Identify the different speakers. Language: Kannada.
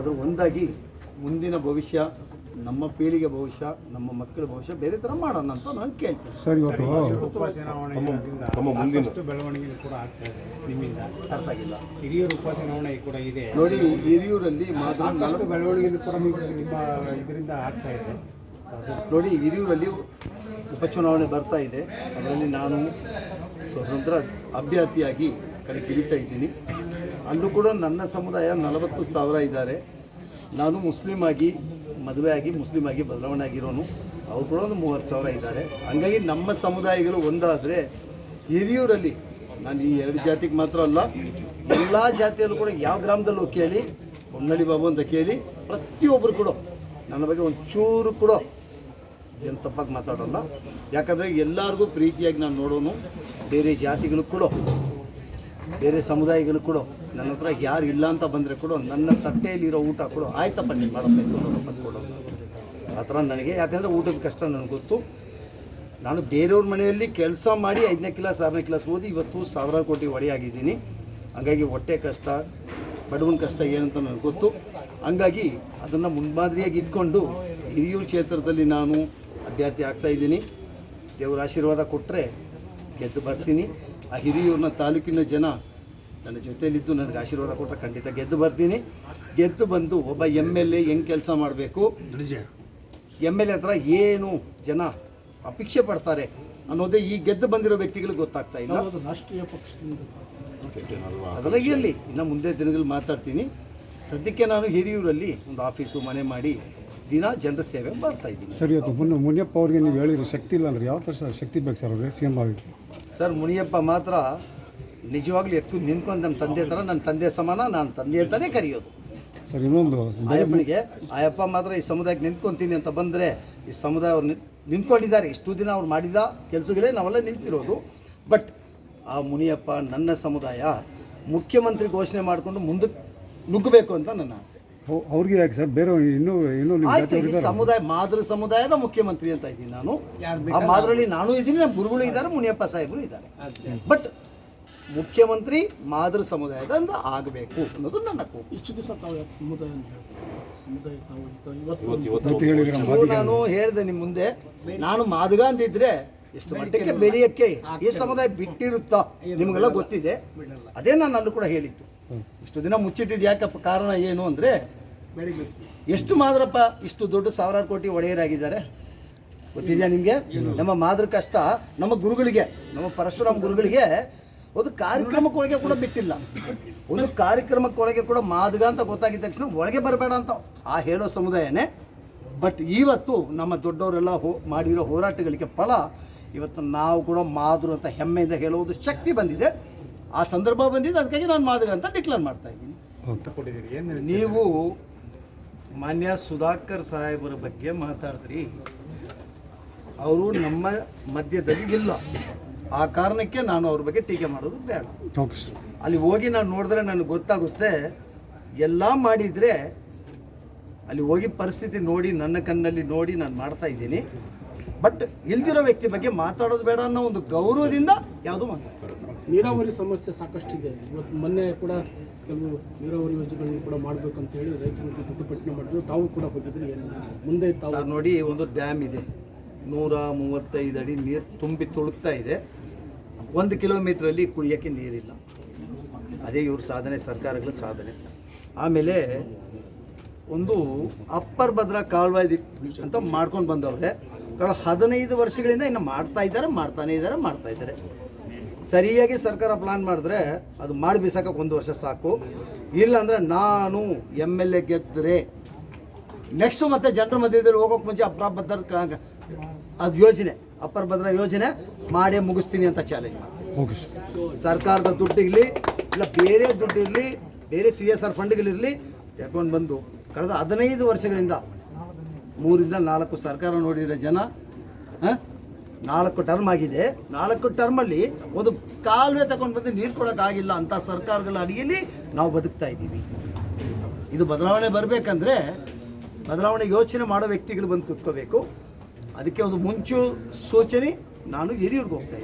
Speaker 1: ಆದರೂ ಒಂದಾಗಿ ಮುಂದಿನ ಭವಿಷ್ಯ, ನಮ್ಮ ಪೀಳಿಗೆ ಭವಿಷ್ಯ, ನಮ್ಮ ಮಕ್ಕಳ ಭವಿಷ್ಯ ಬೇರೆ ಥರ ಮಾಡೋಣ ಅಂತ ನಾನು ಕೇಳ್ತೀನಿ.
Speaker 2: ಸರ್, ಇವತ್ತು
Speaker 3: ಮುಂದಿನ ಬೆಳವಣಿಗೆ ಕೂಡ ಆಗ್ತಾ ಇದೆ ನಿಮ್ಮಿಂದ.
Speaker 1: ಅರ್ಥ ಆಗಿಲ್ಲ.
Speaker 3: ಹಿರಿಯೂರು ಉಪಚುನಾವಣೆ ಕೂಡ ಇದೆ
Speaker 1: ನೋಡಿ, ಹಿರಿಯೂರಲ್ಲಿ
Speaker 3: ಸಾಕಷ್ಟು ಬೆಳವಣಿಗೆ ಕೂಡ ನಿಮ್ಮ ಇದರಿಂದ ಆಗ್ತಾ ಇದೆ.
Speaker 1: ನೋಡಿ, ಹಿರಿಯೂರಲ್ಲಿ ಉಪಚುನಾವಣೆ ಬರ್ತಾ ಇದೆ. ಅದರಲ್ಲಿ ನಾನು ಸ್ವತಂತ್ರ ಅಭ್ಯರ್ಥಿಯಾಗಿ ಗೆಲ್ತಾ ಇದ್ದೀನಿ. ಅಲ್ಲೂ ಕೂಡ ನನ್ನ ಸಮುದಾಯ 40,000 ಇದ್ದಾರೆ. ನಾನು ಮುಸ್ಲಿಂ ಆಗಿ ಮದುವೆ ಆಗಿ ಮುಸ್ಲಿಂ ಆಗಿ ಬದಲಾವಣೆ ಆಗಿರೋನು. ಅವ್ರು ಕೂಡ ಒಂದು 30,000 ಇದ್ದಾರೆ. ಹಂಗಾಗಿ ನಮ್ಮ ಸಮುದಾಯಗಳು ಒಂದಾದರೆ ಹಿರಿಯೂರಲ್ಲಿ, ನಾನು ಈ 2 ಜಾತಿಗೆ ಮಾತ್ರ ಅಲ್ಲ, ಎಲ್ಲ ಜಾತಿಯಲ್ಲೂ ಕೂಡ ಯಾವ ಗ್ರಾಮದಲ್ಲೂ ಕೇಳಿ, ಹೊನ್ನಳ್ಳಿ ಬಾಬು ಅಂತ ಕೇಳಿ, ಪ್ರತಿಯೊಬ್ಬರು ಕೂಡ ನನ್ನ ಬಗ್ಗೆ ಒಂಚೂರು ಕೂಡ ಏನು ತಪ್ಪಾಗಿ ಮಾತಾಡೋಲ್ಲ. ಯಾಕಂದರೆ ಎಲ್ಲರಿಗೂ ಪ್ರೀತಿಯಾಗಿ ನಾನು ನೋಡೋನು. ಬೇರೆ ಜಾತಿಗಳು ಕೂಡ, ಬೇರೆ ಸಮುದಾಯಗಳು ಕೂಡ ನನ್ನ ಹತ್ರ ಯಾರು ಇಲ್ಲ ಅಂತ ಬಂದರೆ ಕೂಡ ನನ್ನ ತಟ್ಟೆಯಲ್ಲಿರೋ ಊಟ ಕೂಡ ಆಯ್ತಪ್ಪ ನೀನು ಮಾಡಪ್ಪ ಕೊಡೋದು ಆ ಥರ ನನಗೆ. ಯಾಕಂದರೆ ಊಟದ ಕಷ್ಟ ನನಗೆ ಗೊತ್ತು. ನಾನು ಬೇರೆಯವ್ರ ಮನೆಯಲ್ಲಿ ಕೆಲಸ ಮಾಡಿ 5ನೇ ಕ್ಲಾಸ್ 6ನೇ ಕ್ಲಾಸ್ ಓದಿ ಇವತ್ತು 1000 ಕೋಟಿ ಒಡೆಯಾಗಿದ್ದೀನಿ. ಹಂಗಾಗಿ ಹೊಟ್ಟೆ ಕಷ್ಟ, ಬಡವನ ಕಷ್ಟ ಏನಂತ ನನಗೆ ಗೊತ್ತು. ಹಂಗಾಗಿ ಅದನ್ನು ಮುನ್ಮಾದರಿಯಾಗಿ ಇಟ್ಕೊಂಡು ಹಿರಿಯೂರು ಕ್ಷೇತ್ರದಲ್ಲಿ ನಾನು ಅಭ್ಯರ್ಥಿ ಆಗ್ತಾಯಿದ್ದೀನಿ. ದೇವರ ಆಶೀರ್ವಾದ ಕೊಟ್ಟರೆ ಗೆದ್ದು ಬರ್ತೀನಿ. ಆ ಹಿರಿಯೂರಿನ ತಾಲೂಕಿನ ಜನ ನನ್ನ ಜೊತೆಯಲ್ಲಿದ್ದು ನನಗೆ ಆಶೀರ್ವಾದ ಕೊಟ್ಟರೆ ಖಂಡಿತ ಗೆದ್ದು ಬರ್ತೀನಿ. ಗೆದ್ದು ಬಂದು ಒಬ್ಬ MLA ಹೆಂಗೆ ಕೆಲಸ ಮಾಡಬೇಕು, MLA ಹತ್ರ ಏನು ಜನ ಅಪೇಕ್ಷೆ ಪಡ್ತಾರೆ ಅನ್ನೋದೇ ಈ ಗೆದ್ದು ಬಂದಿರೋ ವ್ಯಕ್ತಿಗಳಿಗೆ ಗೊತ್ತಾಗ್ತಾ ಇಲ್ಲ.
Speaker 3: ರಾಷ್ಟ್ರೀಯ ಪಕ್ಷದಿಂದ
Speaker 1: ಅದೆಲ್ಲ ಇರಲಿ, ಇನ್ನು ಮುಂದೆ ದಿನಗಳು ಮಾತಾಡ್ತೀನಿ. ಸದ್ಯಕ್ಕೆ ನಾನು ಹಿರಿಯೂರಲ್ಲಿ ಒಂದು ಆಫೀಸು ಮನೆ ಮಾಡಿ ದಿನ ಜನರ ಸೇವೆ ಮಾಡ್ತಾ ಇದ್ದೀನಿ.
Speaker 2: ಸರ್, ಇವತ್ತು ಮುನಿಯಪ್ಪ ಅವ್ರಿಗೆ ನೀವು ಹೇಳಿದ್ರೆ ಶಕ್ತಿ ಇಲ್ಲ ಅಂದರೆ ಯಾವ ಥರ ಶಕ್ತಿ ಬೇಕು ಸರ್ ಅವ್ರಿಗೆ CM ಆಗಿ?
Speaker 1: ಸರ್, ಮುನಿಯಪ್ಪ ಮಾತ್ರ ನಿಜವಾಗ್ಲೂ ಎತ್ಕೊಂಡು ನಿಂತ್ಕೊಂಡು ನಮ್ಮ ತಂದೆ ಥರ, ನನ್ನ ತಂದೆ ಸಮಾನ, ನಾನು ತಂದೆ ಅಂತಲೇ ಕರೆಯೋದು.
Speaker 2: ಸರ್, ಇನ್ನೊಂದು
Speaker 1: ಆಯಪ್ಪನಿಗೆ, ಆಯಪ್ಪ ಮಾತ್ರ ಈ ಸಮುದಾಯಕ್ಕೆ ನಿಂತ್ಕೊತೀನಿ ಅಂತ ಬಂದರೆ ಈ ಸಮುದಾಯ ಅವ್ರು ನಿಂತ್ಕೊಂಡಿದ್ದಾರೆ. ಇಷ್ಟು ದಿನ ಅವ್ರು ಮಾಡಿದ ಕೆಲಸಗಳೇ ನಾವೆಲ್ಲ ನಿಂತಿರೋದು. ಬಟ್ ಆ ಮುನಿಯಪ್ಪ ನನ್ನ ಸಮುದಾಯ ಮುಖ್ಯಮಂತ್ರಿ ಘೋಷಣೆ ಮಾಡಿಕೊಂಡು ಮುಂದಕ್ಕೆ ನುಗ್ಗಬೇಕು ಅಂತ ನನ್ನ ಆಸೆ.
Speaker 2: ಅವ್ರಿಗೆ ಯಾಕೆ ಸರ್, ಬೇರೆ ಇನ್ನೂ
Speaker 1: ಆಯ್ತು, ಈ ಸಮುದಾಯ ಮಾದರಿ ಸಮುದಾಯದ ಮುಖ್ಯಮಂತ್ರಿ ಅಂತ ಇದ್ದೀನಿ ನಾನು. ಆ ಮಾದರಲ್ಲಿ ನಾನು ಇದ್ದೀನಿ, ನಮ್ಮ ಗುರುಗಳು ಇದ್ದಾರೆ, ಮುನಿಯಪ್ಪ ಸಾಹೇಬರು ಇದ್ದಾರೆ. ಬಟ್ ಮುಖ್ಯಮಂತ್ರಿ ಮಾದರಿ ಸಮುದಾಯದ ಆಗಬೇಕು ಅನ್ನೋದು ನನ್ನ ಕೋಪ.
Speaker 3: ಇಷ್ಟು ದಿವಸ ತಾವು ಸಮುದಾಯ
Speaker 1: ನಾನು ಹೇಳಿದೆ ನಿಮ್ಮ ಮುಂದೆ, ನಾನು ಮಾದಗ ಅಂದಿದ್ರೆ ಎಷ್ಟು ಮಟ್ಟಕ್ಕೆ ಬೆಳೆಯಕ್ಕೆ ಈ ಸಮುದಾಯ ಬಿಟ್ಟಿರುತ್ತಾ ನಿಮಗೆಲ್ಲ ಗೊತ್ತಿದೆ. ಅದೇ ನಾನು ಅಲ್ಲೂ ಕೂಡ ಹೇಳಿದ್ದು. ಇಷ್ಟು ದಿನ ಮುಚ್ಚಿಟ್ಟಿದ್ದು ಯಾಕಪ್ಪ, ಕಾರಣ ಏನು ಅಂದರೆ ಎಷ್ಟು ಮಾದ್ರಪ್ಪ ಇಷ್ಟು ದೊಡ್ಡ 1000 ಕೋಟಿ ಒಡೆಯರಾಗಿದ್ದಾರೆ ಗೊತ್ತಿದೆಯಾ ನಿಮಗೆ? ನಮ್ಮ ಮಾದ್ರ ಕಷ್ಟ ನಮ್ಮ ಗುರುಗಳಿಗೆ, ನಮ್ಮ ಪರಶುರಾಮ್ ಗುರುಗಳಿಗೆ ಒಂದು ಕಾರ್ಯಕ್ರಮಕ್ಕೊಳಗೆ ಕೂಡ ಬಿಟ್ಟಿಲ್ಲ. ಒಂದು ಕಾರ್ಯಕ್ರಮಕ್ಕೊಳಗೆ ಕೂಡ ಮಾದಗ ಅಂತ ಗೊತ್ತಾಗಿದ್ದ ತಕ್ಷಣ ಒಳಗೆ ಬರಬೇಡ ಅಂತ ಆ ಹೇಳೋ ಸಮುದಾಯನೇ. ಬಟ್ ಇವತ್ತು ನಮ್ಮ ದೊಡ್ಡವರೆಲ್ಲ ಮಾಡಿರೋ ಹೋರಾಟಗಳಿಗೆ ಫಲ ಇವತ್ತು ನಾವು ಕೂಡ ಮಾದ್ರು ಅಂತ ಹೆಮ್ಮೆಯಿಂದ ಹೇಳುವುದು ಶಕ್ತಿ ಬಂದಿದೆ. ಆ ಸಂದರ್ಭ ಬಂದಿದೆ, ಅದಕ್ಕಾಗಿ ನಾನು ಮಾದಗ ಅಂತ ಡಿಕ್ಲೇರ್ ಮಾಡ್ತಾ ಇದ್ದೀನಿ. ನೀವು ಮಾನ್ಯ ಸುಧಾಕರ್ ಸಾಹೇಬರ ಬಗ್ಗೆ ಮಾತಾಡಿದ್ರಿ. ಅವರು ನಮ್ಮ ಮಧ್ಯದಲ್ಲಿ ಇಲ್ಲ. ಆ ಕಾರಣಕ್ಕೆ ನಾನು ಅವ್ರ ಬಗ್ಗೆ ಟೀಕೆ ಮಾಡೋದು ಬೇಡ. ಅಲ್ಲಿ ಹೋಗಿ ನಾನು ನೋಡಿದ್ರೆ ನನಗೆ ಗೊತ್ತಾಗುತ್ತೆ. ಎಲ್ಲ ಮಾಡಿದರೆ ಅಲ್ಲಿ ಹೋಗಿ ಪರಿಸ್ಥಿತಿ ನೋಡಿ, ನನ್ನ ಕಣ್ಣಲ್ಲಿ ನೋಡಿ ನಾನು ಮಾಡ್ತಾ ಇದ್ದೀನಿ. ಬಟ್ ಇಲ್ದಿರೋ ವ್ಯಕ್ತಿ ಬಗ್ಗೆ ಮಾತಾಡೋದು ಬೇಡ ಅನ್ನೋ ಒಂದು ಗೌರವದಿಂದ ಯಾವುದೂ ಮಾತಾಡ್ತಾರೆ.
Speaker 3: ನೀರಾವರಿ ಸಮಸ್ಯೆ ಸಾಕಷ್ಟಿದೆ. ಇವತ್ತು ಮೊನ್ನೆ ಕೂಡ ಕೆಲವು ನೀರಾವರಿ ಯೋಜನೆಗಳನ್ನು ಕೂಡ ಮಾಡಬೇಕಂತ ಹೇಳಿ ರೈತರಿಗೆ ಪ್ರತಿಭಟನೆ ಮಾಡಿದ್ರು. ತಾವು ಕೂಡ ಹೋಗಿದ್ರಿ, ಮುಂದೆ ತಾವು
Speaker 1: ನೋಡಿ, ಒಂದು ಡ್ಯಾಮ್ ಇದೆ, 135 ಅಡಿ ನೀರು ತುಂಬಿ ತುಳುಕ್ತಾ ಇದೆ. 1 ಕಿಲೋಮೀಟ್ರಲ್ಲಿ ಕುಡಿಯೋಕ್ಕೆ ನೀರಿಲ್ಲ. ಅದೇ ಇವ್ರ ಸಾಧನೆ, ಸರ್ಕಾರಗಳ ಸಾಧನೆ. ಆಮೇಲೆ ಒಂದು ಅಪ್ಪರ್ ಭದ್ರಾ ಕಾಲುವೆ ಅಂತ ಮಾಡ್ಕೊಂಡು ಬಂದವ್ರೆ. 15 ವರ್ಷಗಳಿಂದ ಇನ್ನು ಮಾಡ್ತಾನೆ ಇದ್ದಾರೆ. ಸರಿಯಾಗಿ ಸರ್ಕಾರ ಪ್ಲಾನ್ ಮಾಡಿದ್ರೆ ಅದು ಮಾಡಿ ಬಿಸಾಕಕ್ಕೆ 1 ವರ್ಷ ಸಾಕು. ಇಲ್ಲಾಂದರೆ ನಾನು MLA ಗೆದ್ದರೆ ನೆಕ್ಸ್ಟು ಮತ್ತೆ ಜನರ ಮಧ್ಯದಲ್ಲಿ ಹೋಗೋಕೆ ಮುಂಚೆ ಅದು ಯೋಜನೆ, ಅಪ್ಪರ್ ಭದ್ರಾ ಯೋಜನೆ ಮಾಡೇ ಮುಗಿಸ್ತೀನಿ ಅಂತ ಚಾಲೆಂಜ್ ಮಾಡ್ತೀನಿ. ಸರ್ಕಾರದ ದುಡ್ಡಿರಲಿ ಇಲ್ಲ ಬೇರೆ ದುಡ್ಡಿರಲಿ, ಬೇರೆ CSR ಫಂಡ್ಗಳಿರಲಿ ತಗೊಂಡು ಬಂದು ಕಳೆದ 15 ವರ್ಷಗಳಿಂದ 3 ರಿಂದ 4 ಸರ್ಕಾರ ನೋಡಿರೋ ಜನ, 4 ಟರ್ಮ್ ಆಗಿದೆ. 4 ಟರ್ಮಲ್ಲಿ ಒಂದು ಕಾಲುವೆ ತಗೊಂಡು ಬಂದು ನೀರು ಕೊಡೋಕ್ಕಾಗಿಲ್ಲ ಅಂತ ಸರ್ಕಾರಗಳ ಅಡಿಯಲ್ಲಿ ನಾವು ಬದುಕ್ತಾ ಇದ್ದೀವಿ. ಇದು ಬದಲಾವಣೆ ಬರಬೇಕಂದ್ರೆ ಬದಲಾವಣೆ ಯೋಚನೆ ಮಾಡೋ ವ್ಯಕ್ತಿಗಳು ಬಂದು ಕೂತ್ಕೋಬೇಕು. ಅದಕ್ಕೆ ಒಂದು ಮುಂಚೂಣಿ ಸೂಚನೆ, ನಾನು ಹಿರಿಯೂರಿಗೆ ಹೋಗ್ತಾ ಇದ್ದೀನಿ.